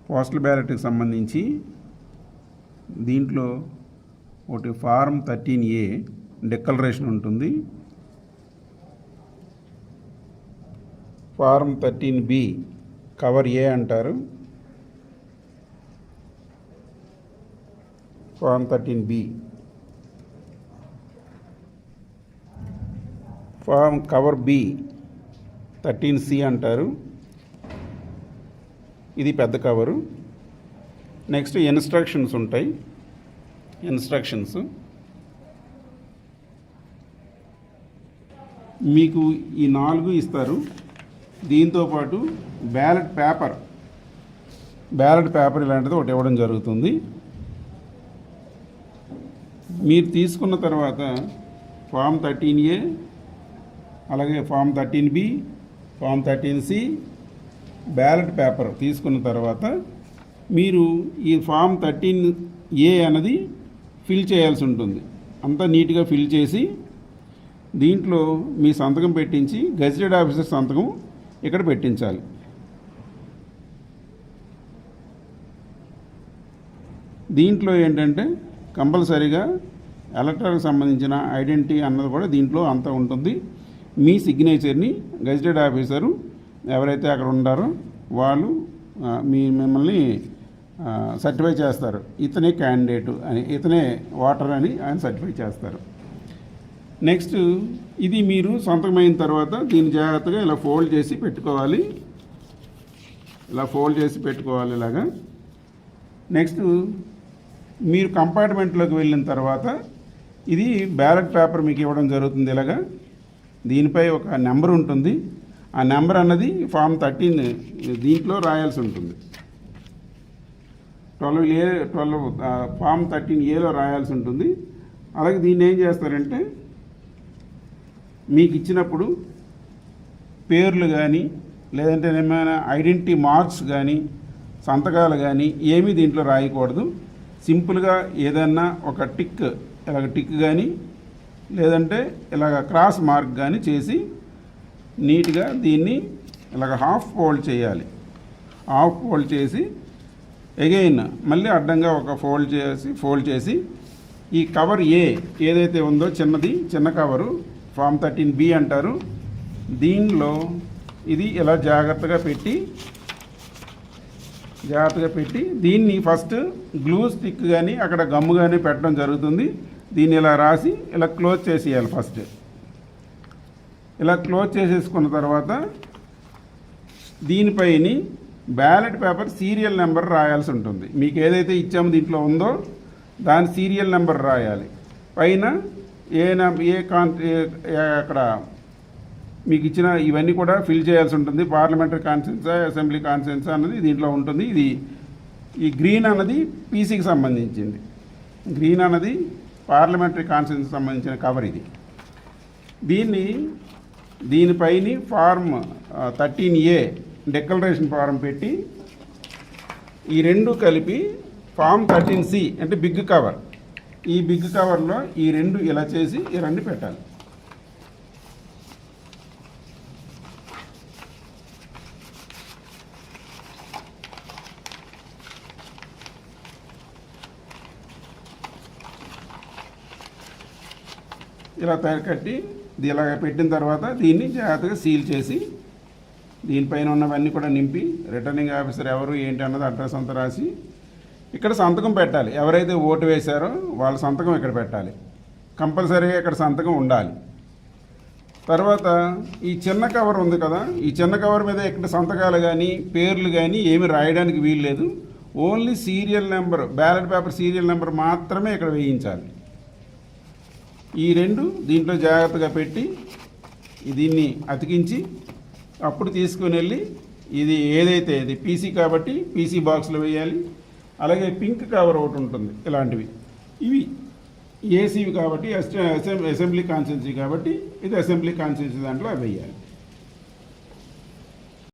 Postal బ్యాలెట్కి సంబంధించి దీంట్లో ఒకటి ఫారం 13A డిక్లరేషన్ ఉంటుంది, ఫారం 13B కవర్ ఏ అంటారు, form 13B form cover B 13C అంటారు, ఇది పెద్ద కవరు. నెక్స్ట్ ఇన్స్ట్రక్షన్స్ ఉంటాయి, ఇన్స్ట్రక్షన్స్ మీకు ఈ 4 ఇస్తారు. దీంతోపాటు బ్యాలెట్ పేపర్ ఇలాంటిది ఒకటి ఇవ్వడం జరుగుతుంది. మీరు తీసుకున్న తర్వాత ఫామ్ 13A, అలాగే form 13B, form 13C ballot paper తీసుకున్న తర్వాత మీరు ఈ ఫామ్ 13A అన్నది ఫిల్ చేయాల్సి ఉంటుంది. అంతా నీట్గా ఫిల్ చేసి దీంట్లో మీ సంతకం పెట్టించి గెజిటెడ్ ఆఫీసర్ సంతకం ఇక్కడ పెట్టించాలి. దీంట్లో ఏంటంటే కంపల్సరీగా ఎలక్టర్కి సంబంధించిన ఐడెంటిటీ అన్నది కూడా దీంట్లో అంతా ఉంటుంది. మీ సిగ్నేచర్ని గెజిటెడ్ ఆఫీసరు ఎవరైతే అక్కడ ఉన్నారో వాళ్ళు మిమ్మల్ని సర్టిఫై చేస్తారు, ఇతనే క్యాండిడేటు అని, ఇతనే ఓటర్ అని ఆయన సర్టిఫై చేస్తారు. నెక్స్ట్ ఇది మీరు సొంతమైన తర్వాత దీన్ని జాగ్రత్తగా ఇలా ఫోల్డ్ చేసి పెట్టుకోవాలి, ఇలాగా. నెక్స్ట్ మీరు కంపార్ట్మెంట్లోకి వెళ్ళిన తర్వాత ఇది బ్యాలెట్ పేపర్ మీకు ఇవ్వడం జరుగుతుంది. ఇలాగా దీనిపై ఒక నెంబర్ ఉంటుంది, ఆ నెంబర్ అన్నది ఫామ్ 13 దీంట్లో రాయాల్సి ఉంటుంది. 12 ఫామ్ 13Aలో రాయాల్సి ఉంటుంది. అలాగే దీన్ని ఏం చేస్తారంటే మీకు ఇచ్చినప్పుడు పేర్లు కానీ లేదంటే ఏమైనా ఐడెంటిటీ మార్క్స్ కానీ సంతకాలు కానీ ఏమీ దీంట్లో రాయకూడదు. సింపుల్గా ఏదన్నా ఒక ఇలాగ టిక్ కానీ లేదంటే ఇలాగ క్రాస్ మార్క్ కానీ చేసి నీట్గా దీన్ని ఇలాగ హాఫ్ ఫోల్డ్ చేయాలి. హాఫ్ ఫోల్డ్ చేసి అగైన్ మళ్ళీ అడ్డంగా ఒక ఫోల్డ్ చేసి ఈ కవర్ ఏదైతే ఉందో చిన్న కవరు ఫామ్ 13B అంటారు, దీనిలో ఇది ఇలా జాగ్రత్తగా పెట్టి దీన్ని ఫస్ట్ గ్లూ స్టిక్ కానీ అక్కడ గమ్ము కానీ పెట్టడం జరుగుతుంది. దీన్ని ఇలా రాసి ఇలా క్లోజ్ చేసేయాలి. ఫస్ట్ ఇలా క్లోజ్ చేసేసుకున్న తర్వాత దీనిపైని బ్యాలెట్ పేపర్ సీరియల్ నెంబర్ రాయాల్సి ఉంటుంది. మీకు ఏదైతే ఇచ్చామో దీంట్లో ఉందో దాని సీరియల్ నెంబర్ రాయాలి. పైన అక్కడ మీకు ఇచ్చిన ఇవన్నీ కూడా ఫిల్ చేయాల్సి ఉంటుంది. పార్లమెంటరీ కాన్స్టిట్యున్సీ, అసెంబ్లీ కాన్స్టిట్యున్సీ అన్నది దీంట్లో ఉంటుంది. ఈ గ్రీన్ అన్నది పీసీకి సంబంధించింది, గ్రీన్ అన్నది పార్లమెంటరీ కాన్స్టిట్యున్సీకి సంబంధించిన కవర్ ఇది. దీనిపైన ఫార్మ్ 13A డిక్లరేషన్ ఫారం పెట్టి ఈ రెండు కలిపి ఫామ్ 13C అంటే బిగ్ కవర్, ఈ బిగ్ కవర్లో ఈ రెండు ఇలా చేసి ఈ రెండు పెట్టాలి. ఇలా కట్టి ఇలాగ పెట్టిన తర్వాత దీన్ని జాగ్రత్తగా సీల్ చేసి దీనిపైన ఉన్నవన్నీ కూడా నింపి రిటర్నింగ్ ఆఫీసర్ ఎవరు ఏంటి అన్నది అడ్రస్ అంతా రాసి ఇక్కడ సంతకం పెట్టాలి. ఎవరైతే ఓటు వేశారో వాళ్ళ సంతకం ఇక్కడ పెట్టాలి, కంపల్సరీగా ఇక్కడ సంతకం ఉండాలి. తర్వాత ఈ చిన్న కవర్ ఉంది కదా, ఈ చిన్న కవర్ మీద ఇక్కడ సంతకాలు కానీ పేర్లు కానీ ఏమి రాయడానికి వీలు లేదు. Only serial number, ballot paper serial number మాత్రమే ఇక్కడ వేయించాలి. ఈ రెండు దీంట్లో జాగ్రత్తగా పెట్టి దీన్ని అతికించి అప్పుడు తీసుకుని వెళ్ళి ఇది ఏదైతే ఇది పీసీ కాబట్టి పీసీ బాక్స్లో వేయాలి. అలాగే పింక్ కవర్ ఒకటి ఉంటుంది, ఇలాంటివి ఇవి ఏసీవి కాబట్టి అసెంబ్లీ కాన్స్టిట్యున్సీ కాబట్టి ఇది అసెంబ్లీ కాన్స్టిట్యున్సీ దాంట్లో వేయాలి.